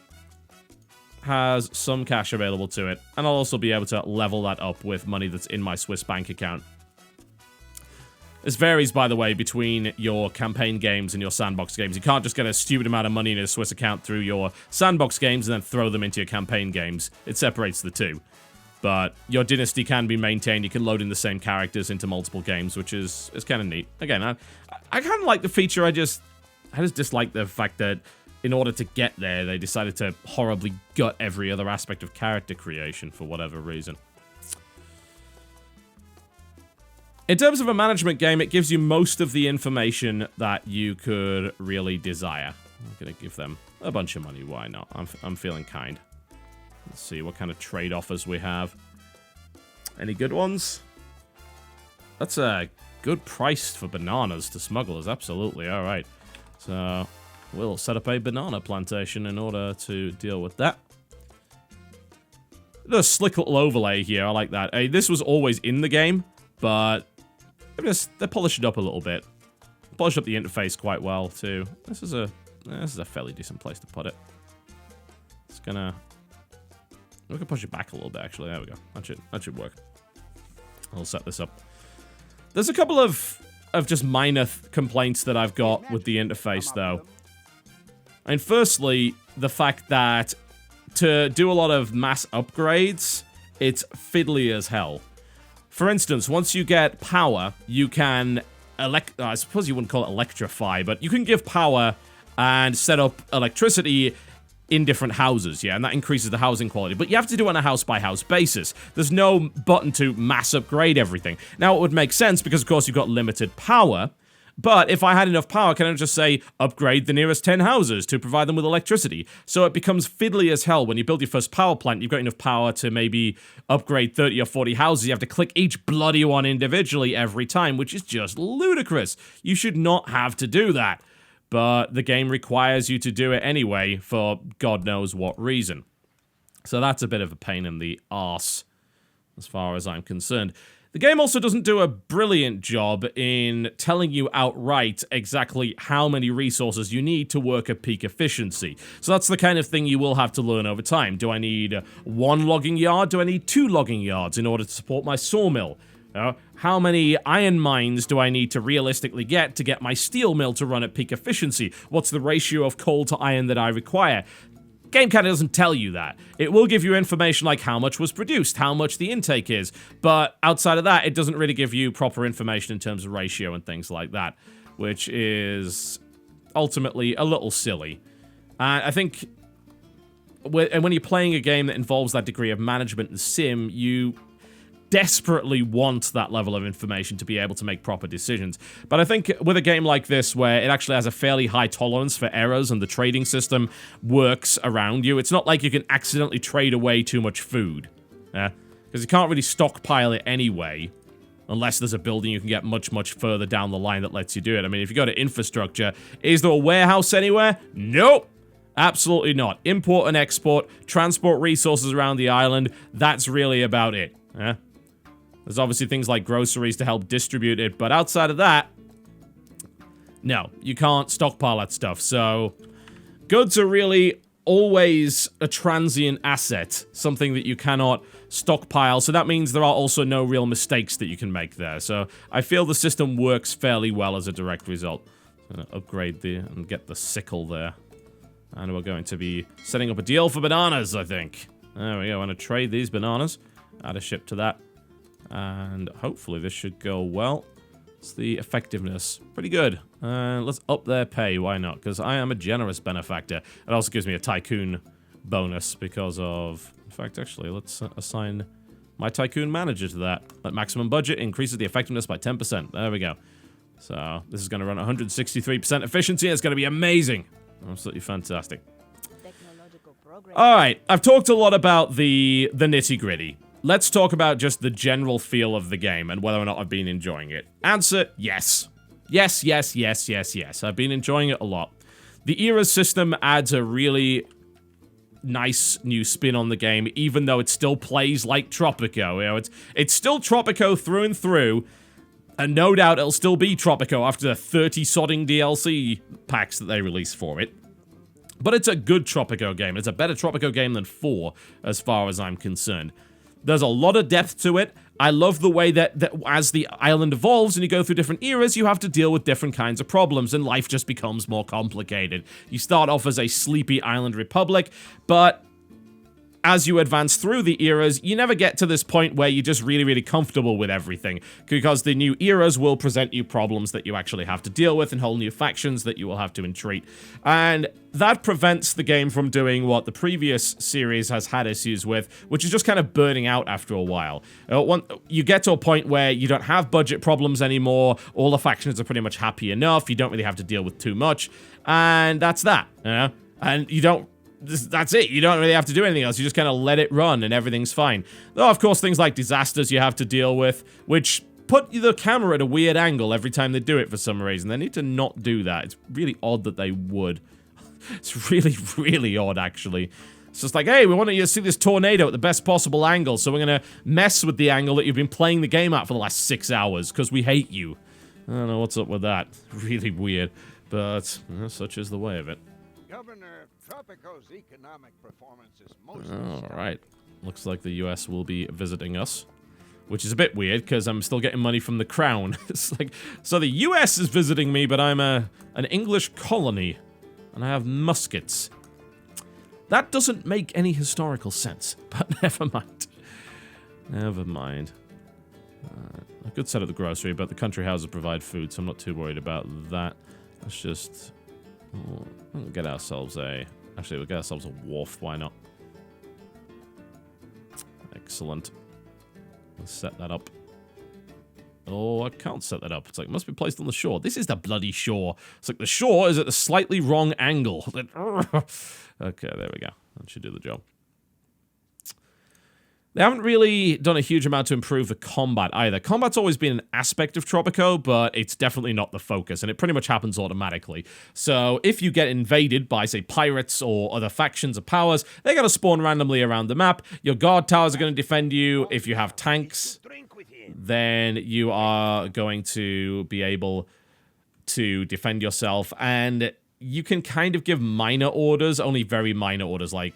S1: has some cash available to it, and I'll also be able to level that up with money that's in my Swiss bank account. This varies, by the way, between your campaign games and your Sandbox games. You can't just get a stupid amount of money in a Swiss account through your Sandbox games and then throw them into your campaign games. It separates the two. But your Dynasty can be maintained. You can load in the same characters into multiple games, which is kind of neat. Again, I kind of like the feature. I just dislike the fact that in order to get there, they decided to horribly gut every other aspect of character creation for whatever reason. In terms of a management game, it gives you most of the information that you could really desire. I'm going to give them a bunch of money. Why not? I'm feeling kind. Let's see what kind of trade offers we have. Any good ones? That's a good price for bananas to smugglers. Absolutely. All right. So we'll set up a banana plantation in order to deal with that. a slick little overlay here. I like that. This was always in the game, but they polished it up a little bit. Polished up the interface quite well too. This is a fairly decent place to put it. It's gonna. We can push it back a little bit. Actually, there we go. That should work. I'll set this up. There's a couple of just minor complaints that I've got with the interface, though. And firstly, the fact that to do a lot of mass upgrades, it's fiddly as hell. For instance, once you get power, you can I suppose you wouldn't call it electrify, but you can give power and set up electricity in different houses, yeah, and that increases the housing quality. But you have to do it on a house-by-house basis. There's no button to mass upgrade everything. Now, it would make sense because, of course, you've got limited power. But if I had enough power, can I just say, upgrade the nearest 10 houses to provide them with electricity? So it becomes fiddly as hell. When you build your first power plant, you've got enough power to maybe upgrade 30 or 40 houses. You have to click each bloody one individually every time, which is just ludicrous. You should not have to do that. But the game requires you to do it anyway for God knows what reason. So that's a bit of a pain in the arse, as far as I'm concerned. The game also doesn't do a brilliant job in telling you outright exactly how many resources you need to work at peak efficiency. So that's the kind of thing you will have to learn over time. Do I need 1 logging yard? Do I need 2 logging yards in order to support my sawmill? How many iron mines do I need to realistically get to get my steel mill to run at peak efficiency? What's the ratio of coal to iron that I require? Game kind of doesn't tell you that. It will give you information like how much was produced, how much the intake is, but outside of that, it doesn't really give you proper information in terms of ratio and things like that, which is ultimately a little silly. I think when you're playing a game that involves that degree of management and sim, you desperately want that level of information to be able to make proper decisions. But I think with a game like this, where it actually has a fairly high tolerance for errors and the trading system works around you, it's not like you can accidentally trade away too much food. Because you can't really stockpile it anyway, unless there's a building you can get much, much further down the line that lets you do it. I mean, if you go to infrastructure, is there a warehouse anywhere? Nope! Absolutely not. Import and export, transport resources around the island, that's really about it. There's obviously things like groceries to help distribute it, but outside of that, no, you can't stockpile that stuff. So, goods are really always a transient asset, something that you cannot stockpile, so that means there are also no real mistakes that you can make there. So, I feel the system works fairly well as a direct result. I'm going to upgrade and get the sickle there. And we're going to be setting up a deal for bananas, I think. There we go, I'm going to trade these bananas, add a ship to that. And hopefully this should go well. It's the effectiveness. Pretty good. Let's up their pay. Why not? Because I am a generous benefactor. It also gives me a tycoon bonus because of... In fact, actually, let's assign my tycoon manager to that. At maximum budget, increases the effectiveness by 10%. There we go. So this is going to run 163% efficiency. It's going to be amazing. Absolutely fantastic. Alright, I've talked a lot about the nitty-gritty. Let's talk about just the general feel of the game and whether or not I've been enjoying it. Answer, yes. Yes, yes, yes, yes, yes. I've been enjoying it a lot. The Eras system adds a really nice new spin on the game, even though it still plays like Tropico. You know, it's still Tropico through and through, and no doubt it'll still be Tropico after the 30 sodding DLC packs that they release for it. But it's a good Tropico game. It's a better Tropico game than 4, as far as I'm concerned. There's a lot of depth to it. I love the way that as the island evolves and you go through different eras, you have to deal with different kinds of problems, and life just becomes more complicated. You start off as a sleepy island republic, but as you advance through the eras, you never get to this point where you're just really, really comfortable with everything, because the new eras will present you problems that you actually have to deal with and whole new factions that you will have to entreat. And that prevents the game from doing what the previous series has had issues with, which is just kind of burning out after a while. You get to a point where you don't have budget problems anymore, all the factions are pretty much happy enough, you don't really have to deal with too much, and that's that, you know? And you don't... That's it. You don't really have to do anything else. You just kind of let it run and everything's fine. Though, of course, things like disasters you have to deal with, which put the camera at a weird angle every time they do it for some reason. They need to not do that. It's really odd that they would. It's really, really odd, actually. It's just like, hey, we want you to see this tornado at the best possible angle, so we're going to mess with the angle that you've been playing the game at for the last 6 hours, because we hate you. I don't know what's up with that. Really weird. But such is the way of it.
S2: Governor, Tropico's economic performance is most
S1: Alright. Looks like the US will be visiting us. Which is a bit weird, because I'm still getting money from the crown. It's like, so the US is visiting me, but I'm an English colony. And I have muskets. That doesn't make any historical sense, but never mind. Never mind. A good set at the grocery, but the country houses provide food, so I'm not too worried about that. Let's just we'll get ourselves a... Actually, we'll get ourselves a wharf, why not? Excellent. Let's set that up. Oh, I can't set that up. It's like, it must be placed on the shore. This is the bloody shore. It's like the shore is at the slightly wrong angle. Okay, there we go. That should do the job. They haven't really done a huge amount to improve the combat either. Combat's always been an aspect of Tropico, but it's definitely not the focus, and it pretty much happens automatically. So if you get invaded by, say, pirates or other factions or powers, they're going to spawn randomly around the map. Your guard towers are going to defend you. If you have tanks, then you are going to be able to defend yourself, and you can kind of give minor orders, only very minor orders, like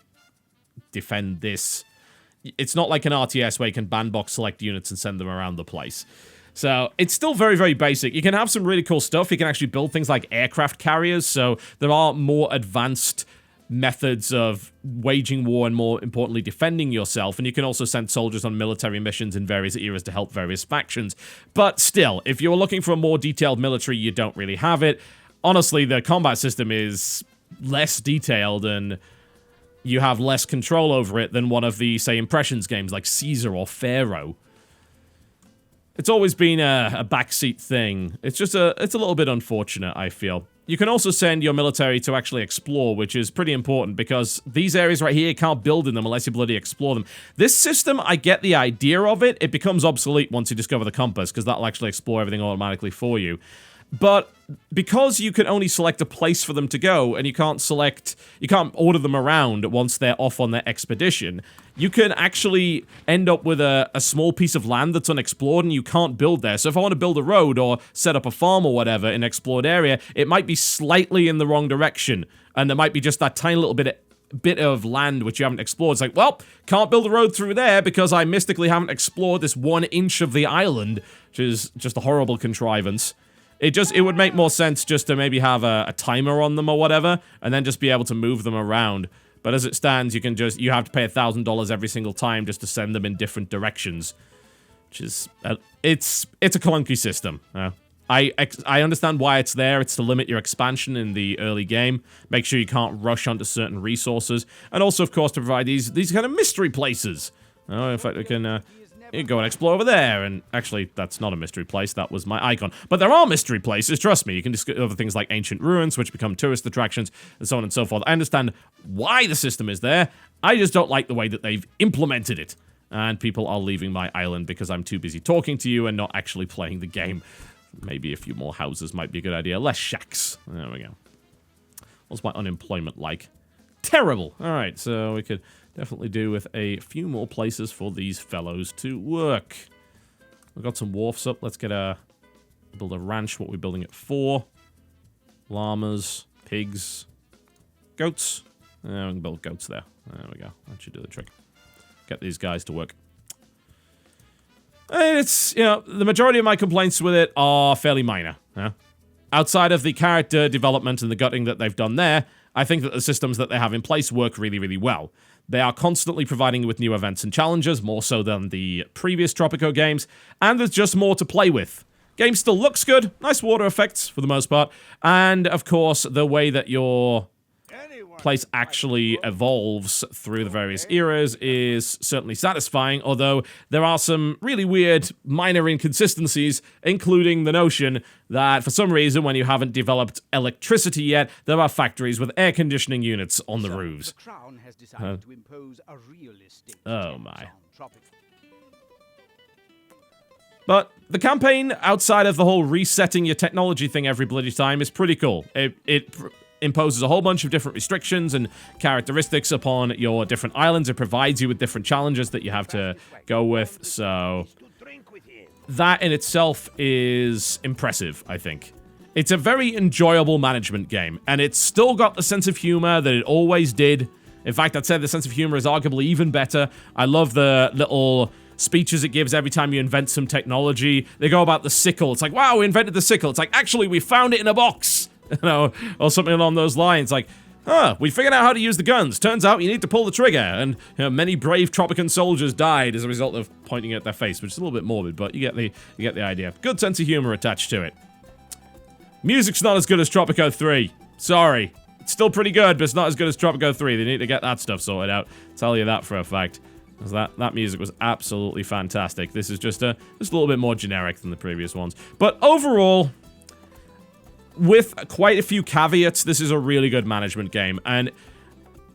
S1: defend this. It's not like an RTS where you can bandbox select units and send them around the place. So it's still very, very basic. You can have some really cool stuff. You can actually build things like aircraft carriers, so there are more advanced methods of waging war and, more importantly, defending yourself. And you can also send soldiers on military missions in various eras to help various factions. But still, if you're looking for a more detailed military, you don't really have it. Honestly, the combat system is less detailed and you have less control over it than one of the, say, Impressions games like Caesar or Pharaoh. It's always been a backseat thing. It's just it's a little bit unfortunate, I feel. You can also send your military to actually explore, which is pretty important because these areas right here, you can't build in them unless you bloody explore them. This system, I get the idea of it. It becomes obsolete once you discover the compass because that'll actually explore everything automatically for you. But because you can only select a place for them to go, and you can't order them around once they're off on their expedition, you can actually end up with a small piece of land that's unexplored and you can't build there. So if I want to build a road or set up a farm or whatever in an explored area, it might be slightly in the wrong direction, and there might be just that tiny little bit of land which you haven't explored. It's like, well, can't build a road through there because I mystically haven't explored this 1 inch of the island, which is just a horrible contrivance. It would make more sense just to maybe have a timer on them or whatever, and then just be able to move them around. But as it stands, you have to pay $1,000 every single time just to send them in different directions. Which is, it's a clunky system. I understand why it's there. It's to limit your expansion in the early game. Make sure you can't rush onto certain resources. And also, of course, to provide these kind of mystery places. In fact, we can... You can go and explore over there, and actually, that's not a mystery place, that was my icon. But there are mystery places, trust me. You can discover things like ancient ruins, which become tourist attractions, and so on and so forth. I understand why the system is there, I just don't like the way that they've implemented it. And people are leaving my island because I'm too busy talking to you and not actually playing the game. Maybe a few more houses might be a good idea. Less shacks. There we go. What's my unemployment like? Terrible! Alright, so we could... definitely do with a few more places for these fellows to work. We've got some wharfs up. Let's build a ranch. What are we building it for? Llamas, pigs, goats. We can build goats there. There we go. That should do the trick. Get these guys to work. And it's, the majority of my complaints with it are fairly minor. Outside of the character development and the gutting that they've done there, I think that the systems that they have in place work really, really well. They are constantly providing you with new events and challenges, more so than the previous Tropico games, and there's just more to play with. Game still looks good, nice water effects for the most part, and of course, the way that your place actually evolves through the various eras is certainly satisfying, although there are some really weird minor inconsistencies, including the notion that for some reason, when you haven't developed electricity yet, there are factories with air conditioning units on the roofs.
S2: The Crown has decided to impose a realistic
S1: oh my.
S2: Tropico.
S1: But the campaign, outside of the whole resetting your technology thing every bloody time, is pretty cool. imposes a whole bunch of different restrictions and characteristics upon your different islands. It provides you with different challenges that you have to go with, so that in itself is impressive, I think. It's a very enjoyable management game, and it's still got the sense of humor that it always did. In fact, I'd say the sense of humor is arguably even better. I love the little speeches it gives every time you invent some technology. They go about the sickle. It's like, wow, we invented the sickle. It's like, actually, we found it in a box. You know, or something along those lines. Like, we figured out how to use the guns. Turns out you need to pull the trigger. And you know, many brave Tropican soldiers died as a result of pointing at their face, which is a little bit morbid, but you get the idea. Good sense of humor attached to it. Music's not as good as Tropico 3. Sorry. It's still pretty good, but it's not as good as Tropico 3. They need to get that stuff sorted out. I'll tell you that for a fact. Because that music was absolutely fantastic. This is just a little bit more generic than the previous ones. But overall, with quite a few caveats, this is a really good management game. And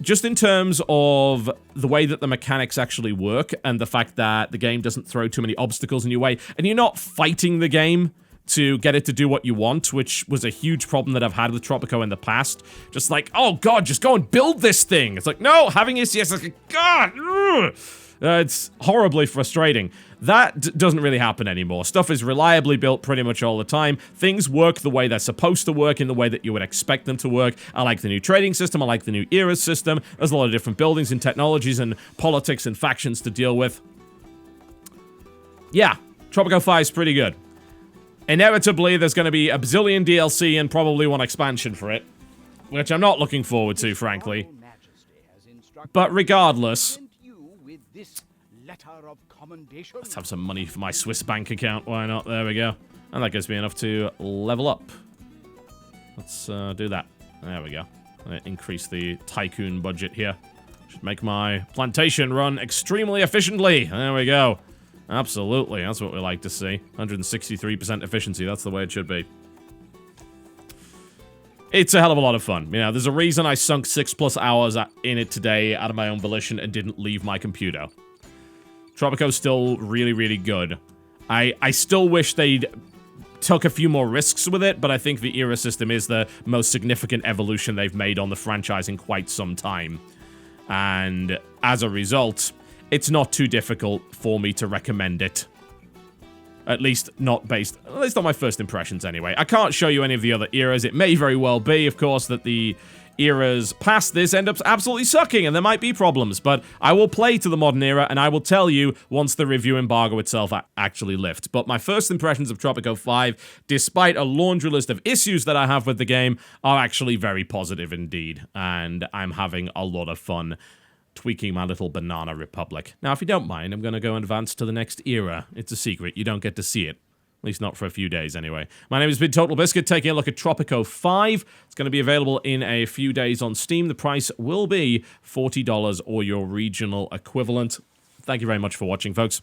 S1: just in terms of the way that the mechanics actually work and the fact that the game doesn't throw too many obstacles in your way, and you're not fighting the game to get it to do what you want, which was a huge problem that I've had with Tropico in the past. Just like, oh god, just go and build this thing. It's like, no, having ICS is like, god, it's horribly frustrating. That doesn't really happen anymore. Stuff is reliably built pretty much all the time. Things work the way they're supposed to work, in the way that you would expect them to work. I like the new trading system. I like the new era system. There's a lot of different buildings and technologies and politics and factions to deal with. Yeah, Tropico 5 is pretty good. Inevitably, there's going to be a bazillion DLC and probably one expansion for it, which I'm not looking forward to, frankly. But regardless, let's have some money for my Swiss bank account. Why not? There we go. And that gives me enough to level up. Let's do that. There we go. Increase the tycoon budget here. Should make my plantation run extremely efficiently. There we go. Absolutely, that's what we like to see. 163% efficiency, that's the way it should be. It's a hell of a lot of fun. You know, there's a reason I sunk 6+ hours in it today out of my own volition and didn't leave my computer. Tropico's still really, really good. I still wish they'd took a few more risks with it, but I think the era system is the most significant evolution they've made on the franchise in quite some time. And as a result, it's not too difficult for me to recommend it. At least on my first impressions anyway. I can't show you any of the other eras. It may very well be, of course, that the eras past this end up absolutely sucking and there might be problems, but I will play to the modern era and I will tell you once the review embargo itself actually lifts. But my first impressions of Tropico 5, despite a laundry list of issues that I have with the game, are actually very positive indeed, and I'm having a lot of fun tweaking my little banana republic. Now, if you don't mind, I'm going to go and advance to the next era. It's a secret. You don't get to see it. At least not for a few days, anyway. My name has been TotalBiscuit, taking a look at Tropico 5. It's going to be available in a few days on Steam. The price will be $40 or your regional equivalent. Thank you very much for watching, folks.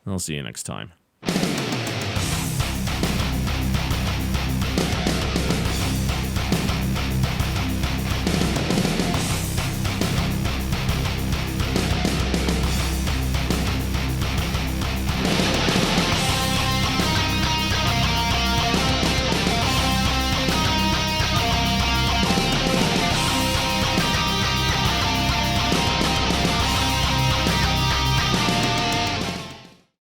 S1: I'll see you next time.